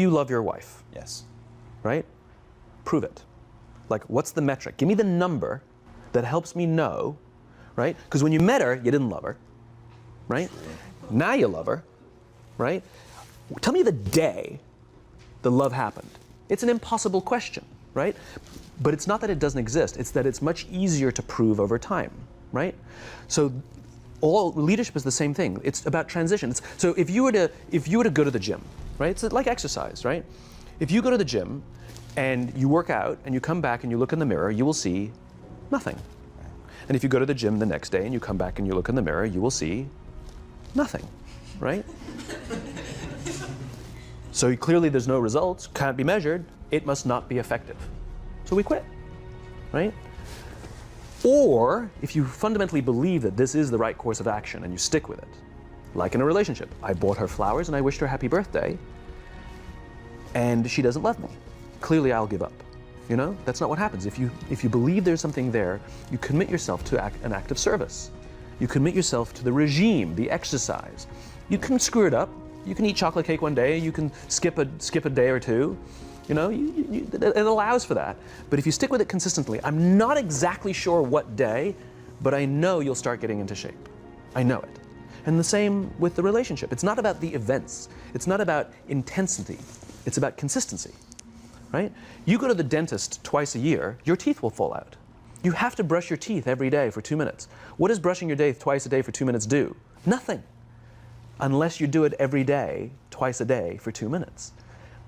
you love your wife? Yes. Right? Prove it. Like, what's the metric? Give me the number that helps me know, right? Because when you met her, you didn't love her, right? Sure. Now you love her, right? Tell me the day the love happened. It's an impossible question, right? But it's not that it doesn't exist, it's that it's much easier to prove over time, right? So all leadership is the same thing. It's about transition. So if you were to go to the gym, right? It's like exercise, right? If you go to the gym and you work out and you come back and you look in the mirror, you will see nothing. And if you go to the gym the next day and you come back and you look in the mirror, you will see nothing, right? So clearly there's no results, can't be measured, it must not be effective. So we quit, right? Or if you fundamentally believe that this is the right course of action and you stick with it, like in a relationship, I bought her flowers and I wished her happy birthday, and she doesn't love me. Clearly I'll give up. You know, that's not what happens. If you believe there's something there, you commit yourself to an act of service. You commit yourself to the regime, the exercise. You can screw it up. You can eat chocolate cake one day. You can skip a day or two. You know, it allows for that. But if you stick with it consistently, I'm not exactly sure what day, but I know you'll start getting into shape. I know it. And the same with the relationship. It's not about the events. It's not about intensity. It's about consistency, right? You go to the dentist twice a year, your teeth will fall out. You have to brush your teeth every day for 2 minutes. What does brushing your teeth twice a day for 2 minutes do? Nothing. Unless you do it every day, twice a day for 2 minutes,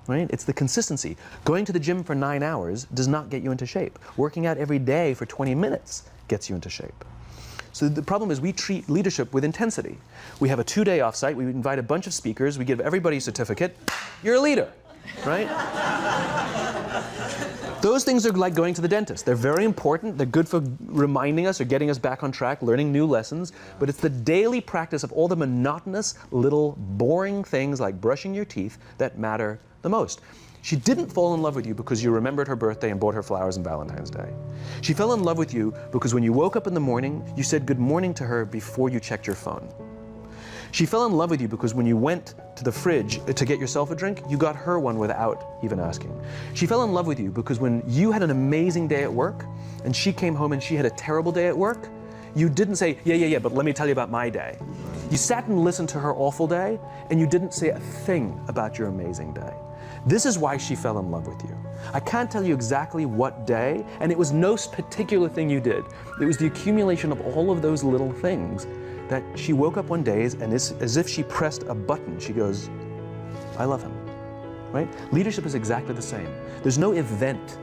right? It's the consistency. Going to the gym for 9 hours does not get you into shape. Working out every day for 20 minutes gets you into shape. So the problem is we treat leadership with intensity. We have a 2-day offsite, we invite a bunch of speakers, we give everybody a certificate, you're a leader, right? Those things are like going to the dentist. They're very important, they're good for reminding us or getting us back on track, learning new lessons, but it's the daily practice of all the monotonous, little, boring things like brushing your teeth that matter the most. She didn't fall in love with you because you remembered her birthday and bought her flowers on Valentine's Day. She fell in love with you because when you woke up in the morning, you said good morning to her before you checked your phone. She fell in love with you because when you went to the fridge to get yourself a drink, you got her one without even asking. She fell in love with you because when you had an amazing day at work and she came home and she had a terrible day at work, you didn't say, yeah, but let me tell you about my day. You sat and listened to her awful day and you didn't say a thing about your amazing day. This is why she fell in love with you. I can't tell you exactly what day, and it was no particular thing you did. It was the accumulation of all of those little things that she woke up one day and as if she pressed a button, she goes, I love him, right? Leadership is exactly the same. There's no event.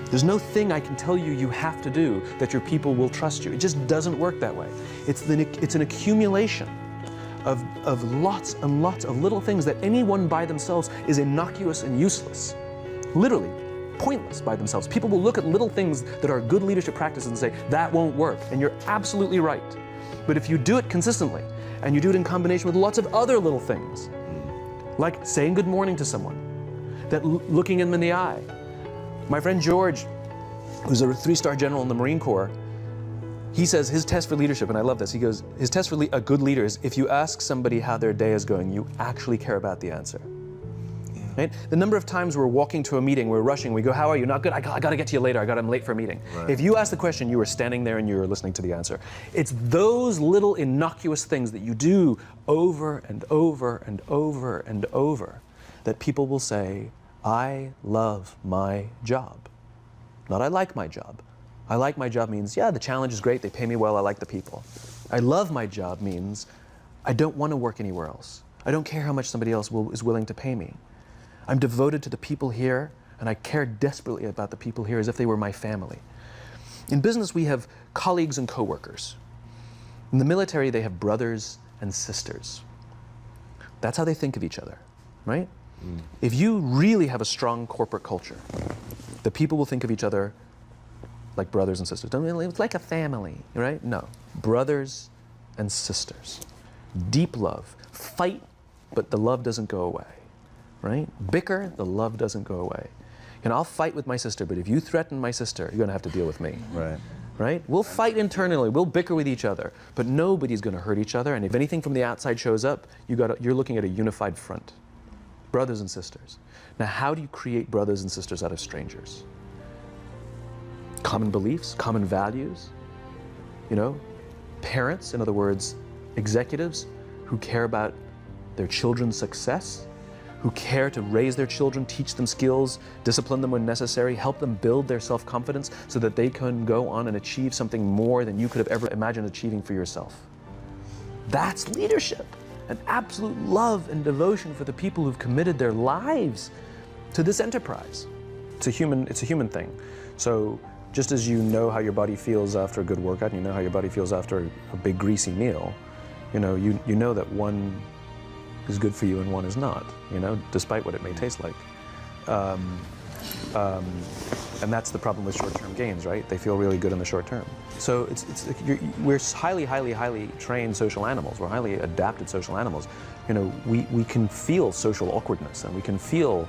There's no thing I can tell you you have to do that your people will trust you. It just doesn't work that way. It's an accumulation of lots and lots of little things that anyone by themselves is innocuous and useless. Literally, pointless by themselves. People will look at little things that are good leadership practices and say, that won't work, and you're absolutely right. But if you do it consistently, and you do it in combination with lots of other little things, like saying good morning to someone, that looking them in the eye. My friend George, who's a 3-star general in the Marine Corps, he says his test for leadership, and I love this, he goes, his test for a good leader is if you ask somebody how their day is going, you actually care about the answer. Yeah. Right? The number of times we're walking to a meeting, we're rushing, we go, how are you? Not good, I got to get to you later, I'm late for a meeting. Right. If you ask the question, you were standing there and you were listening to the answer. It's those little innocuous things that you do over and over and over and over that people will say, I love my job. Not I like my job. I like my job means, yeah, the challenge is great, they pay me well, I like the people. I love my job means, I don't want to work anywhere else. I don't care how much somebody else is willing to pay me. I'm devoted to the people here, and I care desperately about the people here as if they were my family. In business, we have colleagues and coworkers. In the military, they have brothers and sisters. That's how they think of each other, right? Mm. If you really have a strong corporate culture, the people will think of each other like brothers and sisters. It's like a family, right? No. Brothers and sisters. Deep love. Fight, but the love doesn't go away, right? Bicker, the love doesn't go away. And I'll fight with my sister, but if you threaten my sister, you're going to have to deal with me. Right. Right? We'll fight internally, we'll bicker with each other, but nobody's going to hurt each other, and if anything from the outside shows up, you're looking at a unified front. Brothers and sisters. Now, how do you create brothers and sisters out of strangers? Common beliefs, common values, you know? Parents, in other words, executives who care about their children's success, who care to raise their children, teach them skills, discipline them when necessary, help them build their self-confidence so that they can go on and achieve something more than you could have ever imagined achieving for yourself. That's leadership, an absolute love and devotion for the people who've committed their lives to this enterprise. It's a human thing. So just as you know how your body feels after a good workout, and you know how your body feels after a big greasy meal, you know that one is good for you and one is not, despite what it may taste like. And that's the problem with short-term gains, right? They feel really good in the short term. So we're highly trained social animals. We're highly adapted social animals. We can feel social awkwardness, and we can feel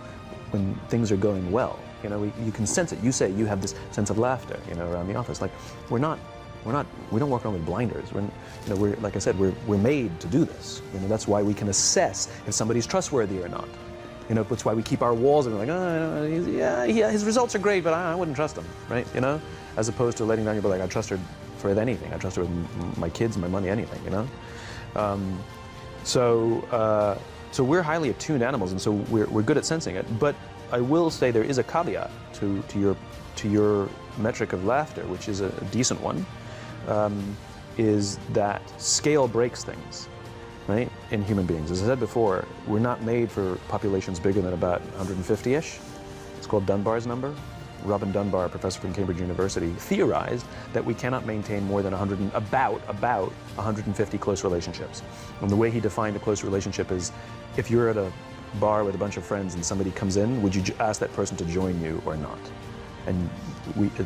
when things are going well. You can sense it. You say you have this sense of laughter, around the office. Like we don't walk around with blinders. We're like I said, we're made to do this. That's why we can assess if somebody's trustworthy or not. That's why we keep our walls and we're like, yeah, his results are great, but I wouldn't trust him, right? As opposed to letting down your, like, I trust her for anything. I trust her with my kids, my money, anything, So we're highly attuned animals, and so we're good at sensing it. But I will say there is a caveat to your metric of laughter, which is a decent one, is that scale breaks things, right, in human beings. As I said before, we're not made for populations bigger than about 150-ish. It's called Dunbar's number. Robin Dunbar, a professor from Cambridge University, theorized that we cannot maintain more than about 150 close relationships. And the way he defined a close relationship is, if you're at a bar with a bunch of friends and somebody comes in, would you ask that person to join you or not? And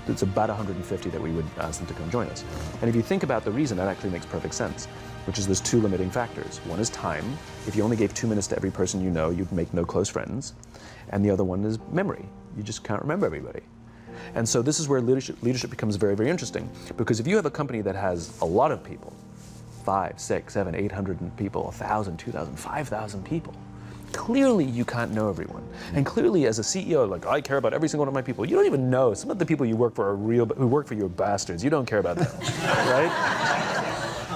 it's about 150 that we would ask them to come join us. And if you think about the reason, that actually makes perfect sense, which is there's two limiting factors. One is time. If you only gave 2 minutes to every person you know, you'd make no close friends. And the other one is memory. You just can't remember everybody. And so this is where leadership becomes very, very interesting. Because if you have a company that has a lot of people, 5, 6, 7, 800 people, 1,000, 2,000, 5,000 people, clearly you can't know everyone. And clearly as a CEO, like, I care about every single one of my people. You don't even know. Some of the people you work for who work for you are bastards. You don't care about them, right?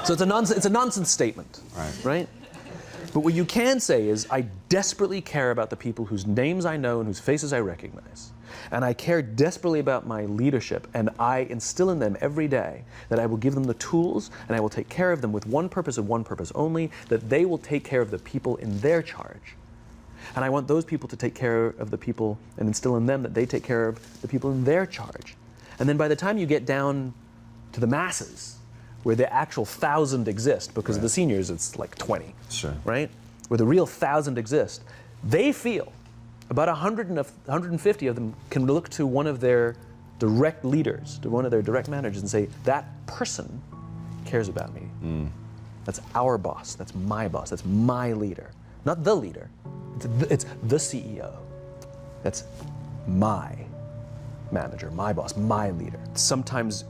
So it's a nonsense statement, right? But what you can say is, I desperately care about the people whose names I know and whose faces I recognize. And I care desperately about my leadership, and I instill in them every day that I will give them the tools and I will take care of them with one purpose and one purpose only, that they will take care of the people in their charge. And I want those people to take care of the people and instill in them that they take care of the people in their charge. And then by the time you get down to the masses, where the actual 1,000 exist, because of the seniors it's like 20, right? Where the real 1,000 exist, they feel about 150 of them can look to one of their direct leaders, to one of their direct managers, and say, that person cares about me. That's our boss, that's my leader. Not the leader, it's the CEO. That's my manager, my boss, my leader. Sometimes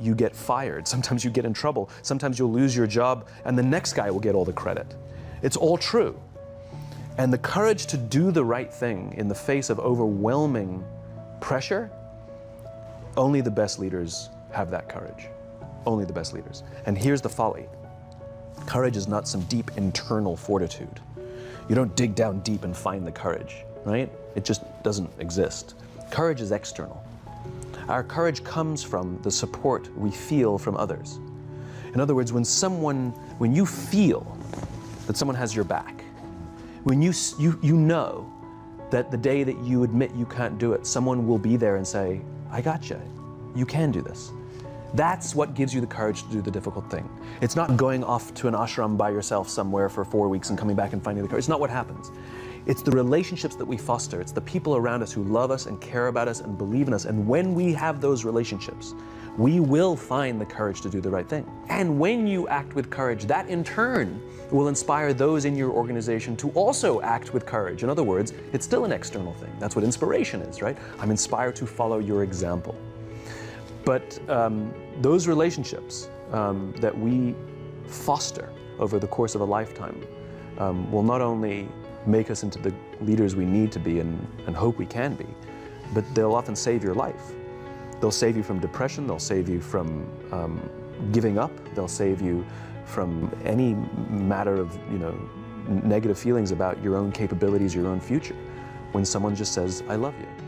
you get fired, sometimes you get in trouble, sometimes you'll lose your job and the next guy will get all the credit. It's all true. And the courage to do the right thing in the face of overwhelming pressure, only the best leaders have that courage. Only the best leaders. And here's the folly. Courage is not some deep internal fortitude. You don't dig down deep and find the courage, right? It just doesn't exist. Courage is external. Our courage comes from the support we feel from others. In other words, when you feel that someone has your back, when you know that the day that you admit you can't do it, someone will be there and say, I got you. You can do this. That's what gives you the courage to do the difficult thing. It's not going off to an ashram by yourself somewhere for 4 weeks and coming back and finding the courage. It's not what happens. It's the relationships that we foster. It's the people around us who love us and care about us and believe in us. And when we have those relationships, we will find the courage to do the right thing. And when you act with courage, that in turn will inspire those in your organization to also act with courage. In other words, it's still an external thing. That's what inspiration is, right? I'm inspired to follow your example. But those relationships that we foster over the course of a lifetime will not only make us into the leaders we need to be and hope we can be, but they'll often save your life. They'll save you from depression, they'll save you from giving up, they'll save you from any matter of negative feelings about your own capabilities, your own future, when someone just says, I love you.